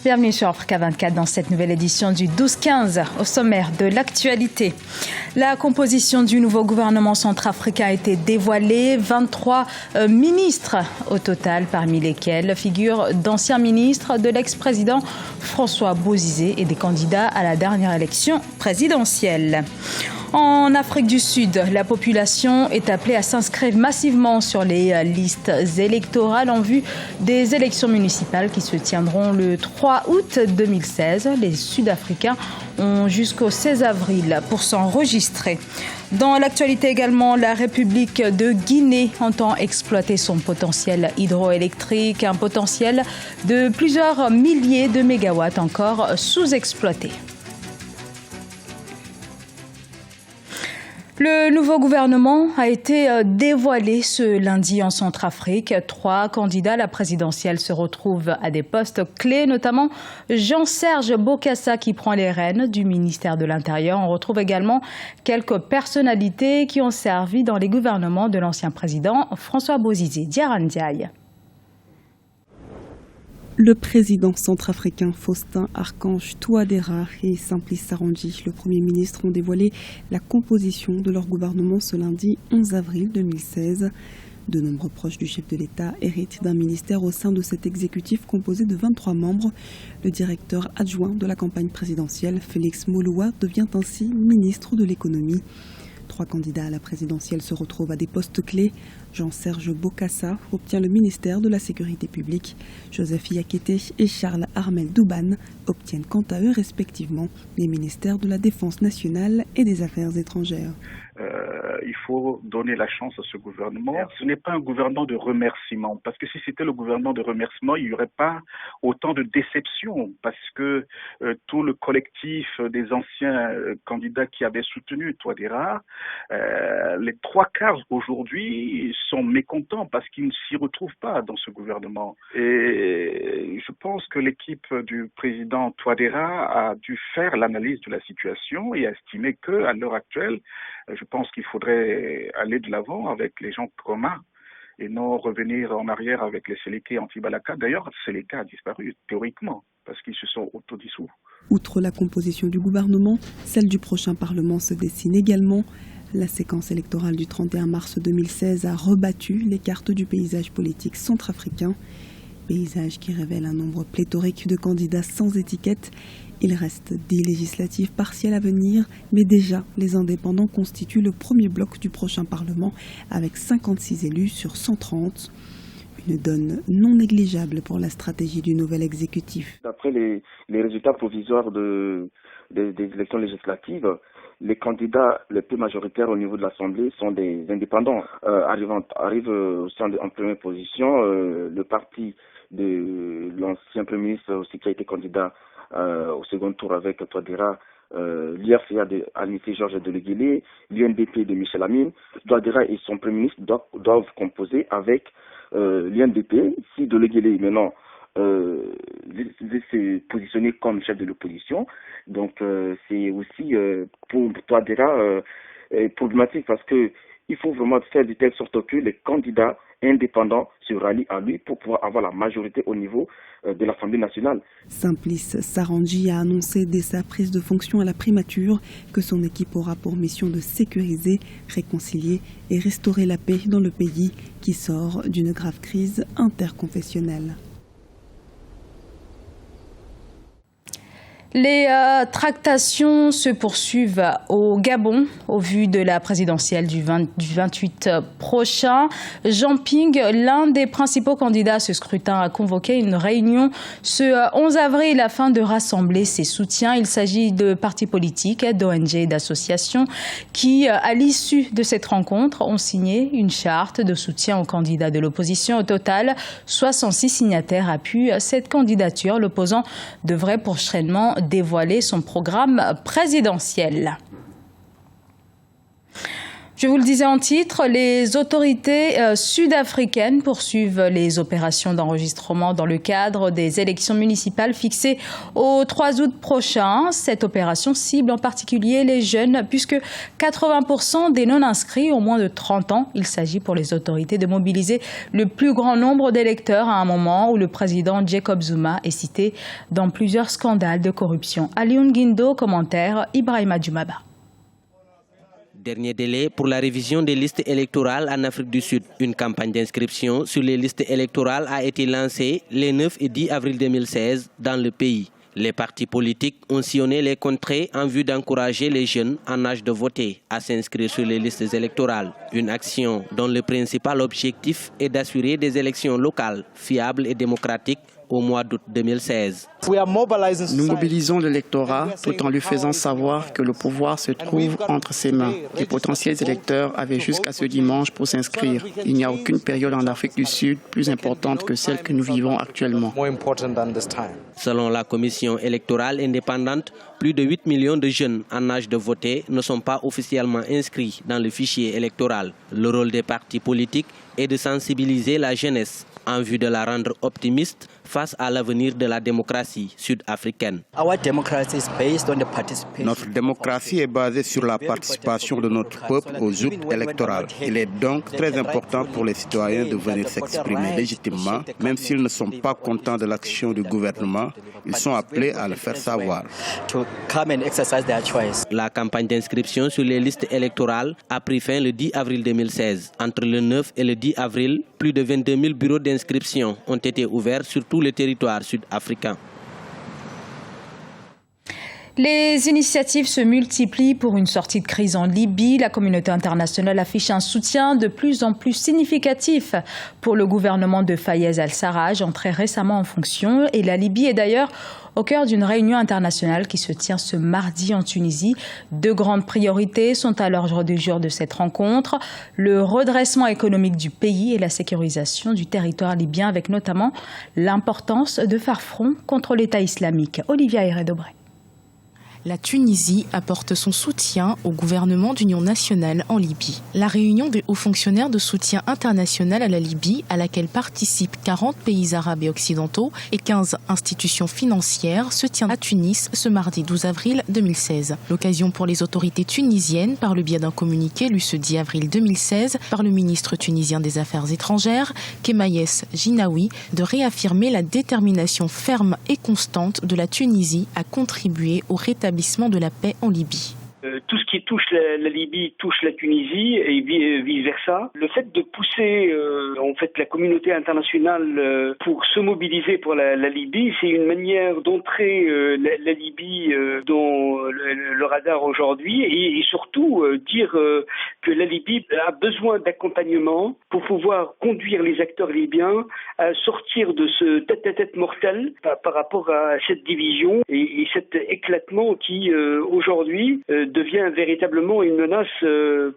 Bienvenue sur Africa 24 dans cette nouvelle édition du 12-15. Au sommaire de l'actualité, la composition du nouveau gouvernement centrafricain a été dévoilée. 23 ministres au total, parmi lesquels figurent d'anciens ministres de l'ex-président François Bozizé et des candidats à la dernière élection présidentielle. En Afrique du Sud, la population est appelée à s'inscrire massivement sur les listes électorales en vue des élections municipales qui se tiendront le 3 août 2016. Les Sud-Africains ont jusqu'au 16 avril pour s'enregistrer. Dans l'actualité également, la République de Guinée entend exploiter son potentiel hydroélectrique, un potentiel de plusieurs milliers de mégawatts encore sous-exploité. Le nouveau gouvernement a été dévoilé ce lundi en Centrafrique. 3 candidats à la présidentielle se retrouvent à des postes clés, notamment Jean-Serge Bokassa qui prend les rênes du ministère de l'Intérieur. On retrouve également quelques personnalités qui ont servi dans les gouvernements de l'ancien président François Bozizé. Diarra Ndiaye. Le président centrafricain Faustin Archange Touadéra et Simplice Sarandji, le Premier ministre, ont dévoilé la composition de leur gouvernement ce lundi 11 avril 2016. De nombreux proches du chef de l'État héritent d'un ministère au sein de cet exécutif composé de 23 membres. Le directeur adjoint de la campagne présidentielle, Félix Moloua, devient ainsi ministre de l'économie. 3 candidats à la présidentielle se retrouvent à des postes clés. Jean-Serge Bokassa obtient le ministère de la Sécurité publique. Joseph Yakété et Charles Armel Douban obtiennent quant à eux respectivement les ministères de la Défense nationale et des Affaires étrangères. Il faut donner la chance à ce gouvernement. Ce n'est pas un gouvernement de remerciement, parce que si c'était le gouvernement de remerciement, il n'y aurait pas autant de déception, parce que tout le collectif des anciens candidats qui avaient soutenu Touadéra, les 3/4 aujourd'hui sont mécontents parce qu'ils ne s'y retrouvent pas dans ce gouvernement. Et je pense que l'équipe du président Touadéra a dû faire l'analyse de la situation et a estimé qu'à l'heure actuelle, je pense qu'il faudrait aller de l'avant avec les gens communs et non revenir en arrière avec les Séléké anti-Balaka. D'ailleurs, Séléka a disparu théoriquement parce qu'ils se sont autodissous. Outre la composition du gouvernement, celle du prochain Parlement se dessine également. La séquence électorale du 31 mars 2016 a rebattu les cartes du paysage politique centrafricain. Paysage qui révèle un nombre pléthorique de candidats sans étiquette. Il reste des législatives partielles à venir, mais déjà les indépendants constituent le premier bloc du prochain Parlement avec 56 élus sur 130. Une donne non négligeable pour la stratégie du nouvel exécutif. D'après les résultats provisoires des élections législatives, les candidats les plus majoritaires au niveau de l'Assemblée sont des indépendants. Arrive en première position le parti de l'ancien Premier ministre aussi qui a été candidat au second tour avec Touadéra, l'IRCA de Anissé Georges Deleguélé, l'UNDP de Michel Amine. Touadéra et son Premier ministre doivent composer avec l'UNDP. Si Deleguélé maintenant s'est positionné comme chef de l'opposition, donc c'est aussi pour Touadéra problématique parce que il faut vraiment faire de telle sorte que les candidats indépendants se rallient à lui pour pouvoir avoir la majorité au niveau de l'Assemblée nationale. Simplice Sarandji a annoncé dès sa prise de fonction à la primature que son équipe aura pour mission de sécuriser, réconcilier et restaurer la paix dans le pays qui sort d'une grave crise interconfessionnelle. Les tractations se poursuivent au Gabon au vu de la présidentielle du 28 prochain. Jean Ping, l'un des principaux candidats à ce scrutin, a convoqué une réunion ce 11 avril afin de rassembler ses soutiens. Il s'agit de partis politiques, d'ONG et d'associations qui, à l'issue de cette rencontre, ont signé une charte de soutien aux candidats de l'opposition. Au total, 66 signataires appuient cette candidature. L'opposant devrait prochainement dévoiler son programme présidentiel. Je vous le disais en titre, les autorités sud-africaines poursuivent les opérations d'enregistrement dans le cadre des élections municipales fixées au 3 août prochain. Cette opération cible en particulier les jeunes puisque 80% des non-inscrits ont moins de 30 ans. Il s'agit pour les autorités de mobiliser le plus grand nombre d'électeurs à un moment où le président Jacob Zuma est cité dans plusieurs scandales de corruption. Alioune Guindo, commentaire Ibrahima Djoumaba. Dernier délai pour la révision des listes électorales en Afrique du Sud. Une campagne d'inscription sur les listes électorales a été lancée les 9 et 10 avril 2016 dans le pays. Les partis politiques ont sillonné les contrées en vue d'encourager les jeunes en âge de voter à s'inscrire sur les listes électorales. Une action dont le principal objectif est d'assurer des élections locales fiables et démocratiques au mois d'août 2016. Nous mobilisons l'électorat tout en lui faisant savoir que le pouvoir se trouve entre ses mains. Les potentiels électeurs avaient jusqu'à ce dimanche pour s'inscrire. Il n'y a aucune période en Afrique du Sud plus importante que celle que nous vivons actuellement. Selon la commission électorale indépendante, plus de 8 millions de jeunes en âge de voter ne sont pas officiellement inscrits dans le fichier électoral. Le rôle des partis politiques est de sensibiliser la jeunesse en vue de la rendre optimiste face à l'avenir de la démocratie sud-africaine. Notre démocratie est basée sur la participation de notre peuple aux urnes électorales. Il est donc très important pour les citoyens de venir s'exprimer légitimement, même s'ils ne sont pas contents de l'action du gouvernement, ils sont appelés à le faire savoir. La campagne d'inscription sur les listes électorales a pris fin le 10 avril 2016. Entre le 9 et le 10 avril, plus de 22 000 bureaux d'inscription ont été ouverts sur tout le territoire sud-africain. Les initiatives se multiplient pour une sortie de crise en Libye. La communauté internationale affiche un soutien de plus en plus significatif pour le gouvernement de Fayez al-Sarraj, entré récemment en fonction. Et la Libye est d'ailleurs au cœur d'une réunion internationale qui se tient ce mardi en Tunisie. Deux grandes priorités sont à l'ordre du jour de cette rencontre. Le redressement économique du pays et la sécurisation du territoire libyen, avec notamment l'importance de faire front contre l'État islamique. Olivia Hérédobré. La Tunisie apporte son soutien au gouvernement d'union nationale en Libye. La réunion des hauts fonctionnaires de soutien international à la Libye, à laquelle participent 40 pays arabes et occidentaux et 15 institutions financières, se tient à Tunis ce mardi 12 avril 2016. L'occasion pour les autorités tunisiennes, par le biais d'un communiqué lu ce 10 avril 2016 par le ministre tunisien des Affaires étrangères, Kemayes Jinaoui, de réaffirmer la détermination ferme et constante de la Tunisie à contribuer au rétablissement de la paix en Libye. Tout ce qui touche la Libye touche la Tunisie et vice-versa. Le fait de pousser la communauté internationale pour se mobiliser pour la Libye, c'est une manière d'entrer la Libye dans le radar aujourd'hui et surtout dire que la Libye a besoin d'accompagnement pour pouvoir conduire les acteurs libyens à sortir de ce tête-à-tête mortel par rapport à cette division et cet éclatement qui aujourd'hui devient véritablement une menace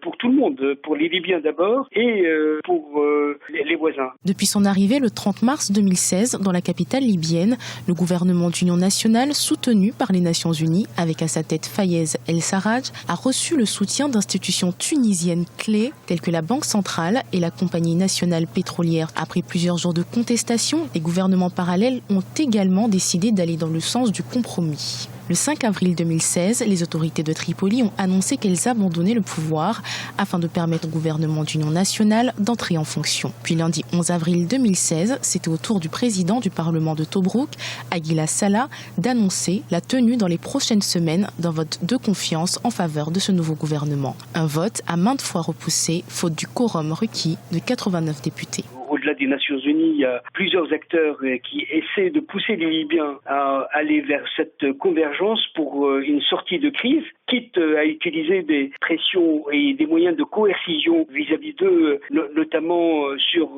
pour tout le monde, pour les Libyens d'abord et pour les voisins. Depuis son arrivée le 30 mars 2016 dans la capitale libyenne, le gouvernement d'union nationale, soutenu par les Nations Unies, avec à sa tête Fayez el-Sarraj, a reçu le soutien d'institutions tunisiennes clés telles que la Banque centrale et la Compagnie nationale pétrolière. Après plusieurs jours de contestation, les gouvernements parallèles ont également décidé d'aller dans le sens du compromis. Le 5 avril 2016, les autorités de Tripoli ont annoncé qu'elles abandonnaient le pouvoir afin de permettre au gouvernement d'union nationale d'entrer en fonction. Puis lundi 11 avril 2016, c'était au tour du président du Parlement de Tobrouk, Aguila Saleh, d'annoncer la tenue dans les prochaines semaines d'un vote de confiance en faveur de ce nouveau gouvernement. Un vote à maintes fois repoussé, faute du quorum requis de 89 députés. Au-delà des Nations Unies, il y a plusieurs acteurs qui essaient de pousser les Libyens à aller vers cette convergence pour une sortie de crise, quitte à utiliser des pressions et des moyens de coercition vis-à-vis d'eux, notamment sur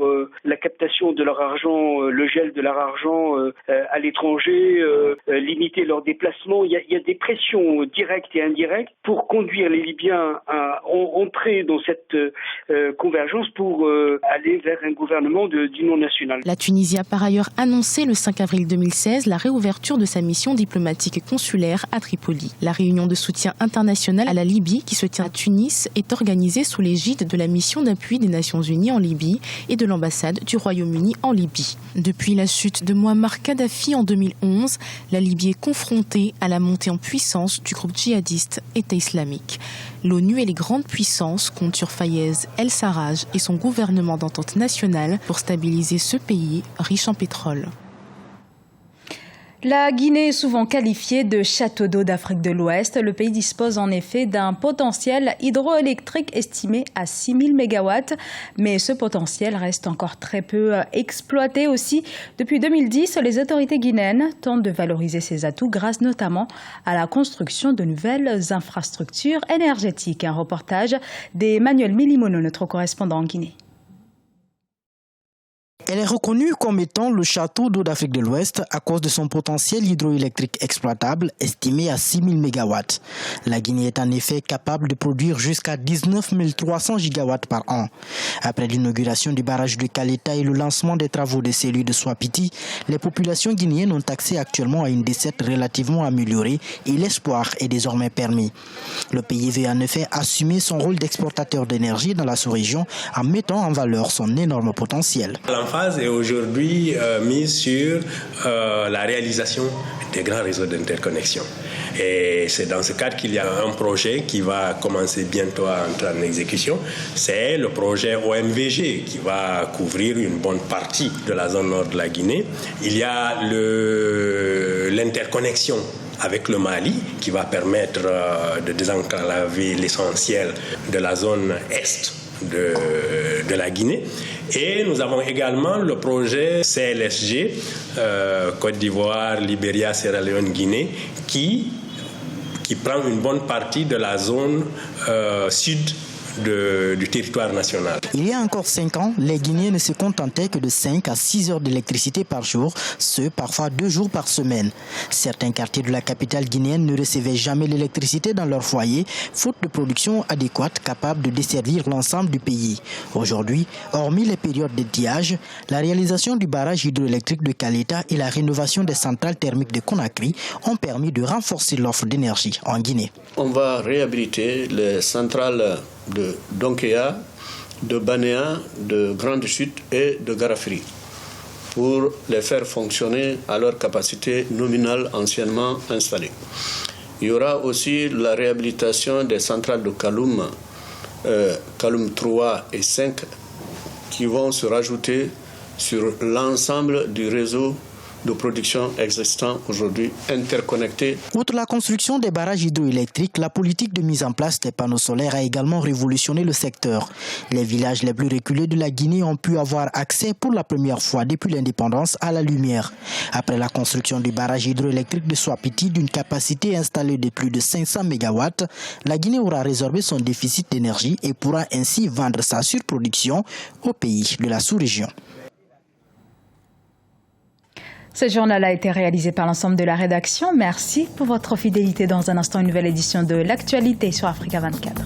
la captation de leur argent, le gel de leur argent à l'étranger, limiter leurs déplacements. Il y a des pressions directes et indirectes pour conduire les Libyens à entrer dans cette convergence pour aller vers un gouvernement gouvernement d'union nationale. La Tunisie a par ailleurs annoncé le 5 avril 2016 la réouverture de sa mission diplomatique et consulaire à Tripoli. La réunion de soutien international à la Libye qui se tient à Tunis est organisée sous l'égide de la mission d'appui des Nations Unies en Libye et de l'ambassade du Royaume-Uni en Libye. Depuis la chute de Mouammar Kadhafi en 2011, la Libye est confrontée à la montée en puissance du groupe djihadiste État islamique. L'ONU et les grandes puissances comptent sur Fayez El-Sarraj et son gouvernement d'entente nationale pour stabiliser ce pays riche en pétrole. La Guinée est souvent qualifiée de château d'eau d'Afrique de l'Ouest. Le pays dispose en effet d'un potentiel hydroélectrique estimé à 6000 MW. Mais ce potentiel reste encore très peu exploité aussi. Depuis 2010, les autorités guinéennes tentent de valoriser ces atouts grâce notamment à la construction de nouvelles infrastructures énergétiques. Un reportage d'Emmanuel Milimono, notre correspondant en Guinée. Elle est reconnue comme étant le château d'eau d'Afrique de l'Ouest à cause de son potentiel hydroélectrique exploitable estimé à 6000 MW. La Guinée est en effet capable de produire jusqu'à 19 300 gigawatts par an. Après l'inauguration du barrage de Caleta et le lancement des travaux de celui de Swapiti, les populations guinéennes ont accès actuellement à une desserte relativement améliorée et l'espoir est désormais permis. Le pays veut en effet assumer son rôle d'exportateur d'énergie dans la sous-région en mettant en valeur son énorme potentiel. L'emphase est aujourd'hui mise sur la réalisation des grands réseaux d'interconnexion. Et c'est dans ce cadre qu'il y a un projet qui va commencer bientôt à entrer en exécution. C'est le projet OMVG qui va couvrir une bonne partie de la zone nord de la Guinée. Il y a l'interconnexion avec le Mali qui va permettre de désenclaver l'essentiel de la zone est de la Guinée. Et nous avons également le projet CLSG, Côte d'Ivoire, Libéria, Sierra Leone, Guinée, qui prend une bonne partie de la zone sud du territoire national. Il y a encore 5 ans, les Guinéens ne se contentaient que de 5 à 6 heures d'électricité par jour, ce parfois 2 jours par semaine. Certains quartiers de la capitale guinéenne ne recevaient jamais l'électricité dans leur foyer, faute de production adéquate capable de desservir l'ensemble du pays. Aujourd'hui, hormis les périodes d'étiage, la réalisation du barrage hydroélectrique de Caleta et la rénovation des centrales thermiques de Conakry ont permis de renforcer l'offre d'énergie en Guinée. On va réhabiliter les centrales de Donkéa, de Banéa, de Grande Chute et de Garafri pour les faire fonctionner à leur capacité nominale anciennement installée. Il y aura aussi la réhabilitation des centrales de Kaloum, Kaloum 3 et 5 qui vont se rajouter sur l'ensemble du réseau de production existant aujourd'hui interconnectés. Outre la construction des barrages hydroélectriques, la politique de mise en place des panneaux solaires a également révolutionné le secteur. Les villages les plus reculés de la Guinée ont pu avoir accès pour la première fois depuis l'indépendance à la lumière. Après la construction du barrage hydroélectrique de Swapiti d'une capacité installée de plus de 500 MW, la Guinée aura résorbé son déficit d'énergie et pourra ainsi vendre sa surproduction aux pays de la sous-région. Ce journal a été réalisé par l'ensemble de la rédaction. Merci pour votre fidélité. Dans un instant, une nouvelle édition de l'actualité sur Africa 24.